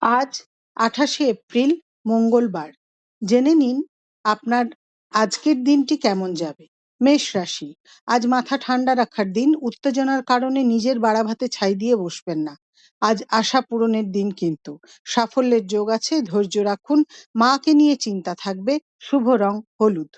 আজ 28শে এপ্রিল, মঙ্গলবার। জেনে নিন আপনার আজকের দিনটি কেমন যাবে। মেষ রাশি, আজ মাথা ঠান্ডা রাখার দিন। উত্তেজনার কারণে নিজের বাড়াভাতে ছাই দিয়ে বসবেন না। আজ আশা পূরণের দিন, কিন্তু সাফল্যের যোগ আছে। ধৈর্য রাখুন। মাকে নিয়ে চিন্তা থাকবে। শুভ রং হলুদ।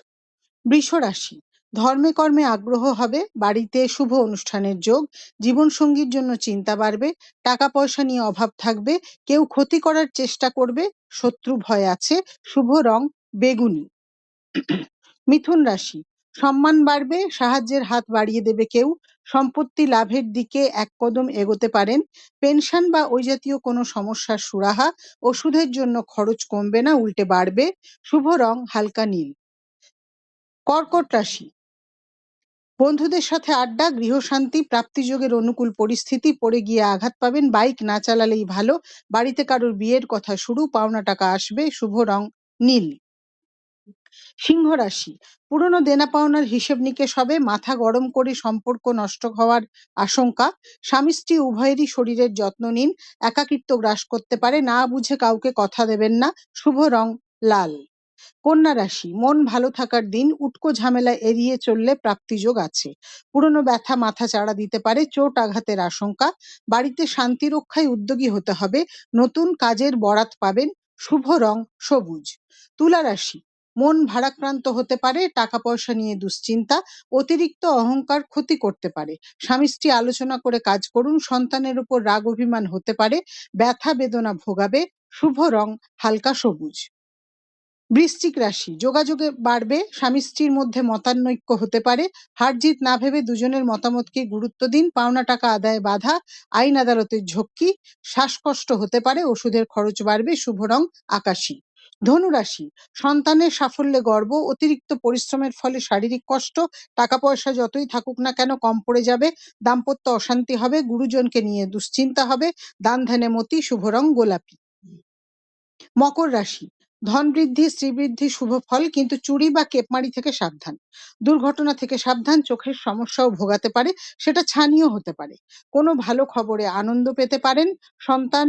বৃষ রাশি, ধর্মে কর্মে আগ্রহ হবে। বাড়িতে শুভ অনুষ্ঠানের যোগ। জীবনসঙ্গীর জন্য চিন্তা বাড়বে। টাকা পয়সা নিয়ে অভাব থাকবে। কেউ ক্ষতি করার চেষ্টা করবে। শত্রু ভয় আছে। শুভ রং বেগুনি। মিথুন রাশি, সম্মান বাড়বে। সাহায্যের হাত বাড়িয়ে দেবে কেউ। সম্পত্তি লাভের দিকে এক কদম এগোতে পারেন। পেনশন বা ওই জাতীয় কোনো সমস্যার সুরাহা। ওষুধের জন্য খরচ কমবে না, উল্টে বাড়বে। শুভ রং হালকা নীল। কর্কট রাশি, বন্ধুদের সাথে আড্ডা, গৃহশান্তি, প্রাপ্তিযোগের অনুকূল পরিস্থিতি। পড়ে গিয়ে আঘাত পাবেন। বাইক না চালালেই ভালো। বাড়িতে কারোর বিয়ের কথা শুরু। পাওনা টাকা আসবে। শুভ রং নীল। সিংহ রাশি, পুরনো দেনা পাওনার হিসেব নিকেশ হবে। মাথা গরম করে সম্পর্ক নষ্ট হওয়ার আশঙ্কা। স্বামী স্ত্রী উভয়েরই শরীরের যত্ন নিন। একাকিত্ব গ্রাস করতে পারে। না বুঝে কাউকে কথা দেবেন না। শুভ রং লাল। কন্যা রাশি, মন ভালো থাকার দিন। উটকো ঝামেলা এড়িয়ে চললে প্রাপ্তিযোগ আছে। পুরনো ব্যথা মাথা চাড়া দিতে পারে। চোট আঘাতের আশঙ্কা। বাড়িতে শান্তি রক্ষায় উদ্যোগী হতে হবে। নতুন কাজের বরাত পাবেন। শুভ রং সবুজ। তুলা রাশি, মন ভারাক্রান্ত হতে পারে। টাকা পয়সা নিয়ে দুশ্চিন্তা। অতিরিক্ত অহংকার ক্ষতি করতে পারে। স্বামী স্ত্রী আলোচনা করে কাজ করুন। সন্তানের উপর রাগ অভিমান হতে পারে। ব্যথা বেদনা ভোগাবে। শুভ রং হালকা সবুজ। বৃশ্চিক রাশি, যোগাযোগে বাড়বে। স্বামী স্ত্রীর মধ্যে মতানৈক্য হতে পারে। হার জিত না ভেবে দুজনের মতামতকে গুরুত্ব দিন। পাওনা টাকা আদায়ে বাধা। আইন আদালতের ঝক্কি। শ্বাসকষ্ট হতে পারে। ওষুধের খরচ বাড়বে। শুভ রং আকাশী। ধনু রাশি, সন্তানের সাফল্যে গর্ব। অতিরিক্ত পরিশ্রমের ফলে শারীরিক কষ্ট। টাকা পয়সা যতই থাকুক না কেন কম পড়ে যাবে। দাম্পত্য অশান্তি হবে। গুরুজনকে নিয়ে দুশ্চিন্তা হবে। দান ধ্যানে মতি। শুভ রং গোলাপি। মকর রাশি, ধন বৃদ্ধি, স্ত্রী বৃদ্ধি শুভ ফল, কিন্তু চুরি বা কেপমারি থেকে সাবধান। দুর্ঘটনা থেকে সাবধান। চোখের সমস্যাও ভোগাতে পারে। সেটা ছানিও হতে পারে। কোনো ভালো খবরে আনন্দ পেতে পারেন। সন্তান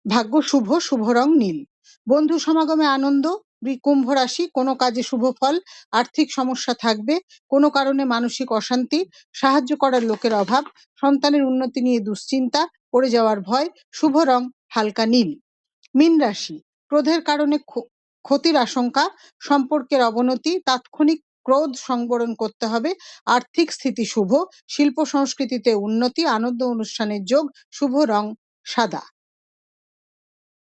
ভাগ্য শুভ। শুভ রং নীল। বন্ধু সমাগমে আনন্দ। কুম্ভ রাশি, কোনো কাজে শুভ ফল। আর্থিক সমস্যা থাকবে। কোনো কারণে মানসিক অশান্তি। সাহায্য করার লোকের অভাব। সন্তানের উন্নতি নিয়ে দুশ্চিন্তা। পড়ে যাওয়ার ভয়। শুভ রং হালকা নীল। মীন রাশি, ক্রোধের কারণে ক্ষতির আশঙ্কা। সম্পর্কের অবনতি। তাৎক্ষণিক ক্রোধ সংবরণ করতে হবে। আর্থিক স্থিতি শুভ। শিল্প সংস্কৃতিতে উন্নতি। আনন্দ অনুষ্ঠানের যোগ। শুভ রং সাদা।